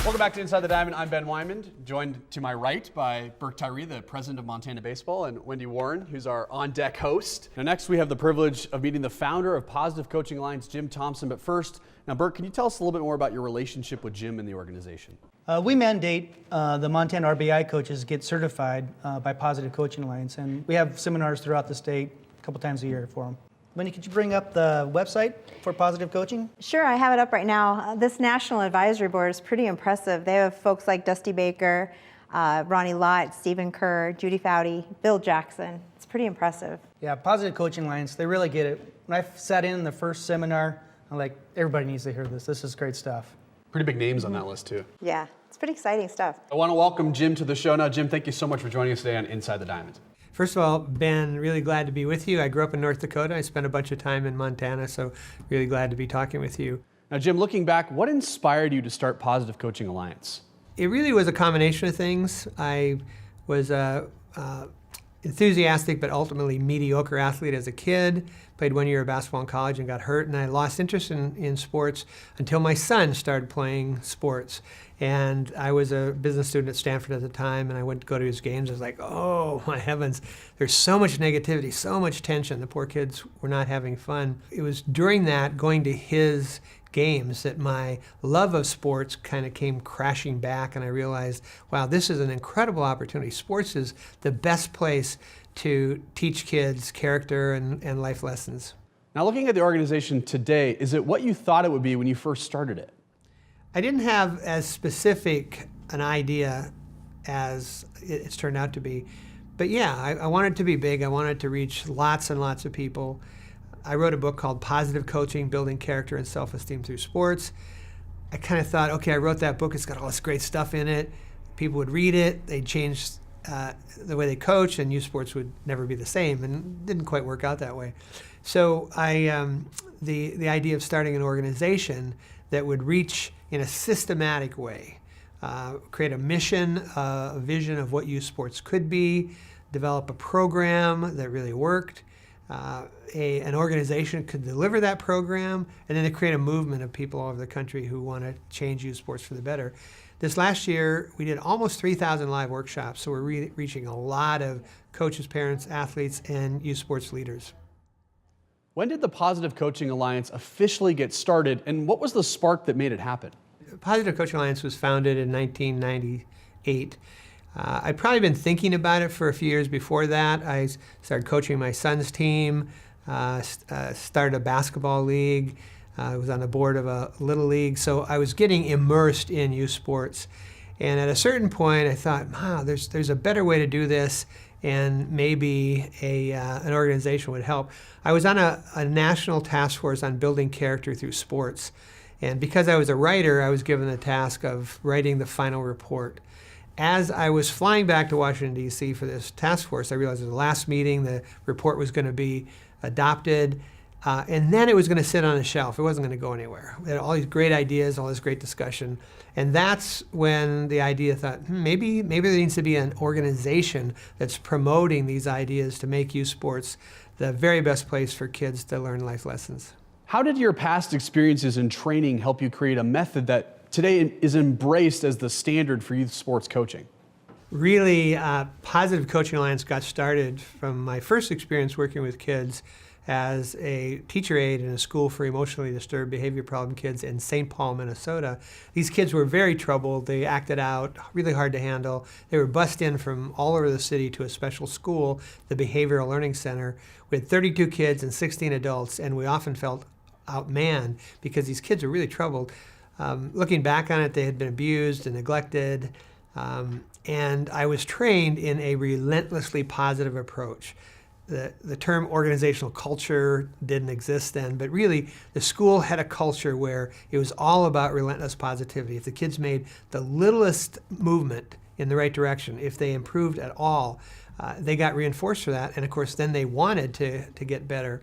Welcome back to Inside the Diamond. I'm Ben Wineman, joined to my right by Burke Tyree, the president of Montana Baseball, and Wendy Warren, who's our on-deck host. Now next we have the privilege of meeting the founder of Positive Coaching Alliance, Jim Thompson. But first, now Burke, can you tell us a little bit more about your relationship with Jim and the organization? We mandate the Montana RBI coaches get certified by Positive Coaching Alliance, and we have seminars throughout the state a couple times a year for them. Wendy, could you bring up the website for Positive Coaching? Sure, I have it up right now. This National Advisory Board is pretty impressive. They have folks like Dusty Baker, Ronnie Lott, Stephen Kerr, Judy Foudy, Bill Jackson. It's pretty impressive. Yeah, Positive Coaching Alliance, they really get it. When I sat in the first seminar, I'm like, everybody needs to hear this. This is great stuff. Pretty big names on that list too. Yeah, it's pretty exciting stuff. I want to welcome Jim to the show now. Jim, thank you so much for joining us today on Inside the Diamond. First of all, Ben, really glad to be with you. I grew up in North Dakota. I spent a bunch of time in Montana, so really glad to be talking with you. Now, Jim, looking back, what inspired you to start Positive Coaching Alliance? It really was a combination of things. I was a enthusiastic but ultimately mediocre athlete as a kid. Played 1 year of basketball in college and got hurt, and I lost interest in sports until my son started playing sports. And I was a business student at Stanford at the time, and I went to go to his games. I was like, oh my heavens, there's so much negativity, so much tension. The poor kids were not having fun. It was during that, going to his games, that my love of sports kind of came crashing back, and I realized, wow, this is an incredible opportunity. Sports is the best place to teach kids character and life lessons. Now, looking at the organization today, is it what you thought it would be when you first started it? I didn't have as specific an idea as it's turned out to be. But yeah, I wanted it to be big. I wanted to reach lots and lots of people. I wrote a book called Positive Coaching, Building Character and Self-Esteem Through Sports. I kind of thought, okay, I wrote that book. It's got all this great stuff in it. People would read it. They'd change the way they coach, and youth sports would never be the same, and it didn't quite work out that way. So the idea of starting an organization that would reach in a systematic way, create a mission, a vision of what youth sports could be, develop a program that really worked, an organization could deliver that program, and then to create a movement of people all over the country who want to change youth sports for the better. This last year, we did almost 3,000 live workshops, so we're reaching a lot of coaches, parents, athletes, and youth sports leaders. When did the Positive Coaching Alliance officially get started, and what was the spark that made it happen? Positive Coaching Alliance was founded in 1998. I'd probably been thinking about it for a few years before that. I started coaching my son's team, started a basketball league, I was on the board of a little league, so I was getting immersed in youth sports. And at a certain point, I thought, wow, there's a better way to do this, and maybe an organization would help. I was on a national task force on building character through sports. And because I was a writer, I was given the task of writing the final report. As I was flying back to Washington, D.C. for this task force, I realized at the last meeting the report was going to be adopted, and then it was going to sit on a shelf. It wasn't going to go anywhere. We had all these great ideas, all this great discussion. And that's when the idea thought, maybe there needs to be an organization that's promoting these ideas to make youth sports the very best place for kids to learn life lessons. How did your past experiences in training help you create a method that today is embraced as the standard for youth sports coaching? Really, Positive Coaching Alliance got started from my first experience working with kids as a teacher aide in a school for emotionally disturbed behavior problem kids in St. Paul, Minnesota. These kids were very troubled. They acted out, really hard to handle. They were bussed in from all over the city to a special school, the Behavioral Learning Center. We had 32 kids and 16 adults, and we often felt outmanned because these kids were really troubled. Looking back on it, they had been abused and neglected, and I was trained in a relentlessly positive approach. The term organizational culture didn't exist then, but really the school had a culture where it was all about relentless positivity. If the kids made the littlest movement in the right direction, if they improved at all, they got reinforced for that, and of course then they wanted to get better.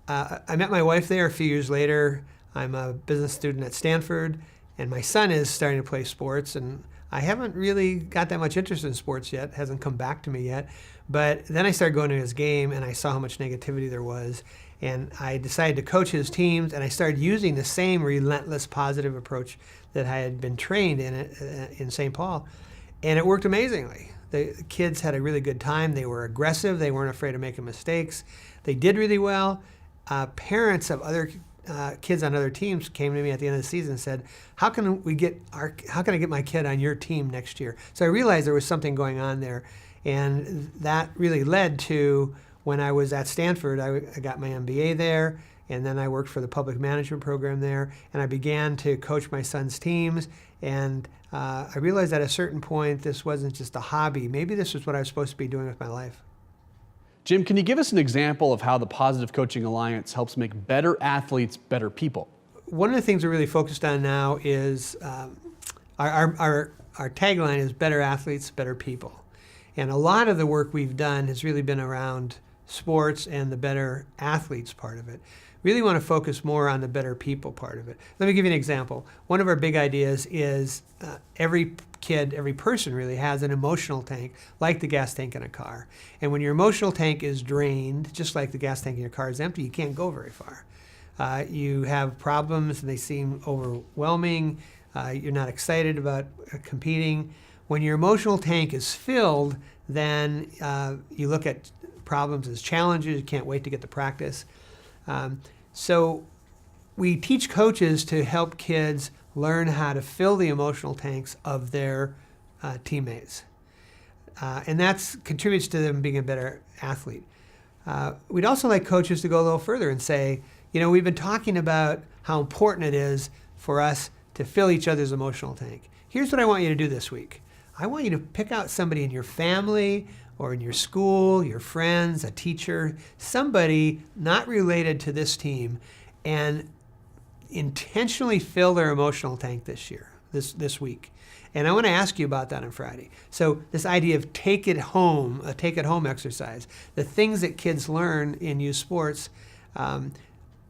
I met my wife there a few years later. I'm a business student at Stanford, and my son is starting to play sports, and I haven't really got that much interest in sports yet, hasn't come back to me yet. But then I started going to his game and I saw how much negativity there was. And I decided to coach his teams, and I started using the same relentless positive approach that I had been trained in St. Paul. And it worked amazingly. The kids had a really good time. They were aggressive. They weren't afraid of making mistakes. They did really well. Parents of other kids on other teams came to me at the end of the season and said, how can I get my kid on your team next year? So I realized there was something going on there. And that really led to, when I was at Stanford, I got my MBA there, and then I worked for the public management program there, and I began to coach my son's teams. And I realized at a certain point this wasn't just a hobby. Maybe this was what I was supposed to be doing with my life. Jim, can you give us an example of how the Positive Coaching Alliance helps make better athletes better people? One of the things we're really focused on now is our tagline is better athletes, better people. And a lot of the work we've done has really been around sports and the better athletes part of it. Really want to focus more on the better people part of it. Let me give you an example. One of our big ideas is every kid, every person really has an emotional tank, like the gas tank in a car. And when your emotional tank is drained, just like the gas tank in your car is empty, you can't go very far. You have problems and they seem overwhelming. You're not excited about competing. When your emotional tank is filled, then you look at problems as challenges. You can't wait to get to practice. So we teach coaches to help kids learn how to fill the emotional tanks of their teammates. And that contributes to them being a better athlete. We'd also like coaches to go a little further and say, we've been talking about how important it is for us to fill each other's emotional tank. Here's what I want you to do this week. I want you to pick out somebody in your family or in your school, your friends, a teacher, somebody not related to this team, and intentionally fill their emotional tank this week. And I want to ask you about that on Friday. So this idea of take it home, a take it home exercise, the things that kids learn in youth sports,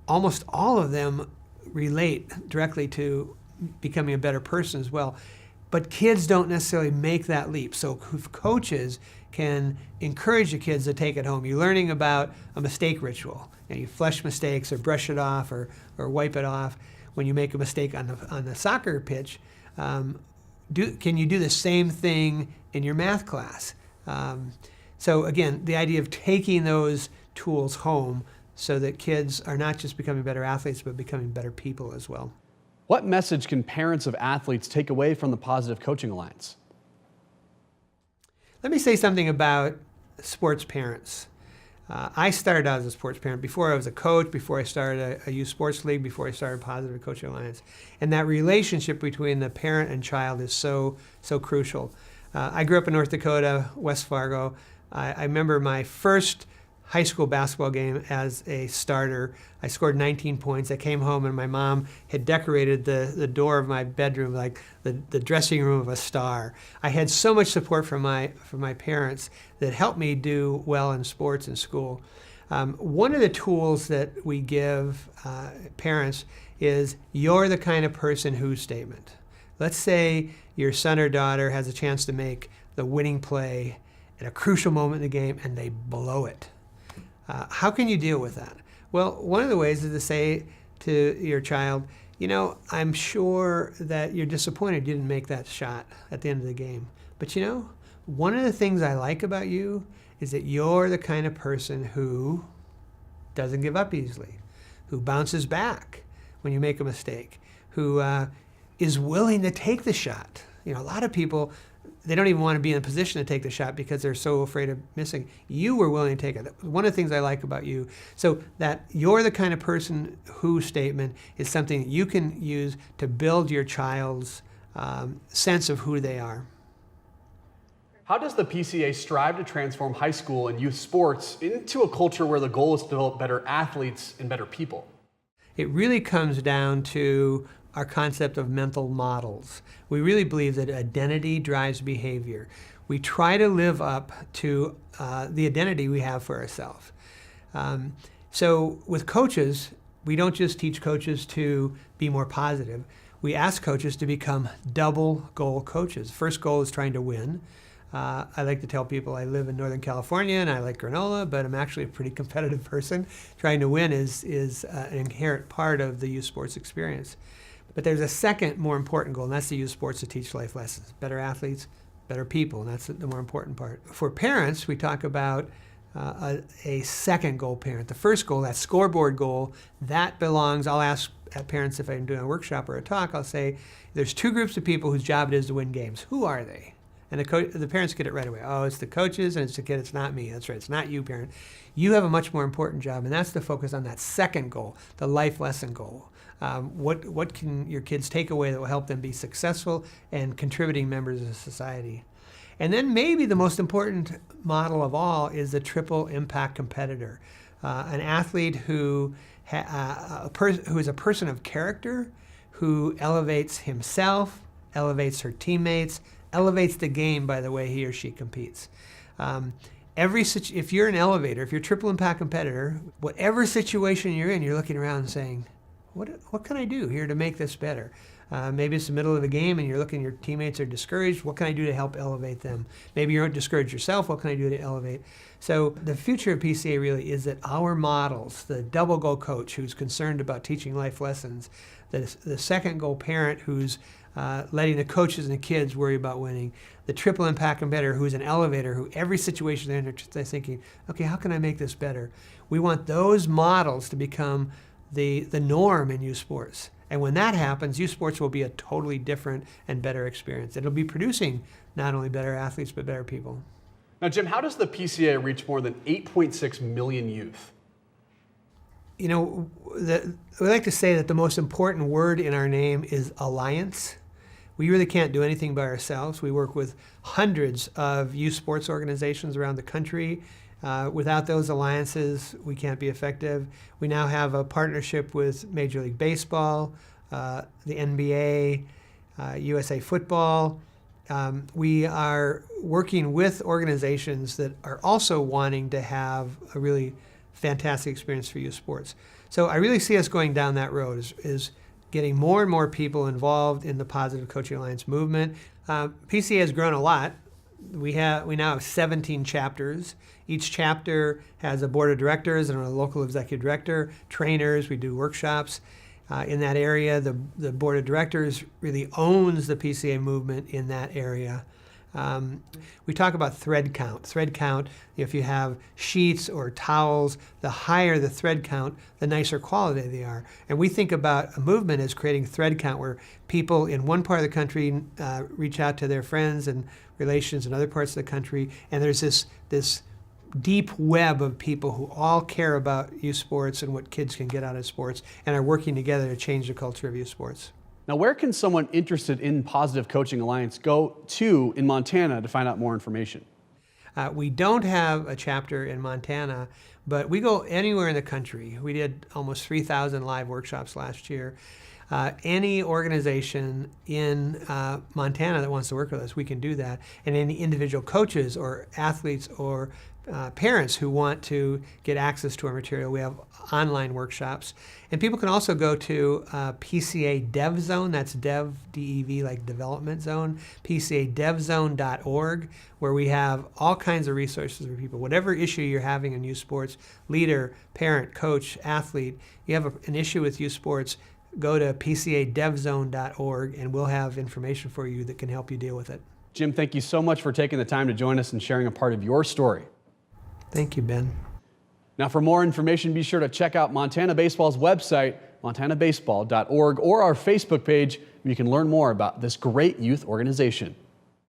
almost all of them relate directly to becoming a better person as well. But kids don't necessarily make that leap. So coaches can encourage the kids to take it home. You're learning about a mistake ritual, and you flush mistakes or brush it off or wipe it off when you make a mistake on the soccer pitch. Can you do the same thing in your math class? So again, the idea of taking those tools home so that kids are not just becoming better athletes, but becoming better people as well. What message can parents of athletes take away from the Positive Coaching Alliance? Let me say something about sports parents. I started out as a sports parent before I was a coach, before I started a youth sports league, before I started Positive Coaching Alliance. And that relationship between the parent and child is so crucial. I grew up in North Dakota, West Fargo. I remember my first high school basketball game as a starter. I scored 19 points. I came home and my mom had decorated the door of my bedroom like the dressing room of a star. I had so much support from my parents that helped me do well in sports and school. One of the tools that we give parents is "you're the kind of person who" statement. Let's say your son or daughter has a chance to make the winning play at a crucial moment in the game and they blow it. How can you deal with that? Well, one of the ways is to say to your child, I'm sure that you're disappointed you didn't make that shot at the end of the game. But one of the things I like about you is that you're the kind of person who doesn't give up easily, who bounces back when you make a mistake, who is willing to take the shot. A lot of people, they don't even want to be in a position to take the shot because they're so afraid of missing. You were willing to take it. One of the things I like about you. So that "you're the kind of person who" statement is something that you can use to build your child's sense of who they are. How does the PCA strive to transform high school and youth sports into a culture where the goal is to develop better athletes and better people? It really comes down to our concept of mental models. We really believe that identity drives behavior. We try to live up to the identity we have for ourselves. So with coaches, we don't just teach coaches to be more positive. we ask coaches to become double goal coaches. First goal is trying to win. I like to tell people I live in Northern California and I like granola, but I'm actually a pretty competitive person. Trying to win is an inherent part of the youth sports experience. But there's a second more important goal, and that's to use sports to teach life lessons. Better athletes, better people, and that's the more important part. For parents, we talk about a second goal parent. The first goal, that scoreboard goal, that belongs, I'll ask parents if I'm doing a workshop or a talk, I'll say, there's two groups of people whose job it is to win games. Who are they? And the parents get it right away. Oh, it's the coaches and it's the kid, it's not me. That's right, it's not you, parent. You have a much more important job, and that's to focus on that second goal, the life lesson goal. What can your kids take away that will help them be successful and contributing members of society? And then maybe the most important model of all is the triple impact competitor. An athlete who is a person of character, who elevates himself, elevates her teammates, elevates the game by the way he or she competes. If you're an elevator, if you're a triple impact competitor, whatever situation you're in, you're looking around and saying, what can I do here to make this better? Maybe it's the middle of a game and you're looking, your teammates are discouraged. What can I do to help elevate them? Maybe you're discouraged yourself. What can I do to elevate? So the future of PCA really is that our models, the double goal coach who's concerned about teaching life lessons, the second goal parent who's letting the coaches and the kids worry about winning, the triple impact competitor who's an elevator, who every situation they're in, they're thinking, okay, how can I make this better? We want those models to become the norm in youth sports. And when that happens, youth sports will be a totally different and better experience. It'll be producing not only better athletes, but better people. Now, Jim, how does the PCA reach more than 8.6 million youth? You know, we like to say that the most important word in our name is alliance. We really can't do anything by ourselves. We work with hundreds of youth sports organizations around the country. Without those alliances, we can't be effective. We now have a partnership with Major League Baseball, the NBA, USA Football. We are working with organizations that are also wanting to have a really fantastic experience for youth sports. So I really see us going down that road, is getting more and more people involved in the Positive Coaching Alliance movement. PCA has grown a lot. We now have 17 chapters. Each chapter has a board of directors and a local executive director, trainers. We do workshops in that area. The board of directors really owns the PCA movement in that area. We talk about thread count. Thread count, if you have sheets or towels, the higher the thread count, the nicer quality they are. And we think about a movement as creating thread count, where people in one part of the country reach out to their friends and relations in other parts of the country, and there's this deep web of people who all care about youth sports and what kids can get out of sports and are working together to change the culture of youth sports. Now, where can someone interested in Positive Coaching Alliance go to in Montana to find out more information? We don't have a chapter in Montana, but we go anywhere in the country. We did almost 3,000 live workshops last year. Any organization in Montana that wants to work with us, we can do that. And any individual coaches or athletes or parents who want to get access to our material, we have online workshops. And people can also go to PCA Dev Zone, that's Dev, D-E-V, like development zone, PCADevZone.org, where we have all kinds of resources for people. Whatever issue you're having in youth sports, leader, parent, coach, athlete, you have an issue with youth sports, go to PCADevZone.org and we'll have information for you that can help you deal with it. Jim, thank you so much for taking the time to join us and sharing a part of your story. Thank you, Ben. Now, for more information, be sure to check out Montana Baseball's website, montanabaseball.org, or our Facebook page, where you can learn more about this great youth organization.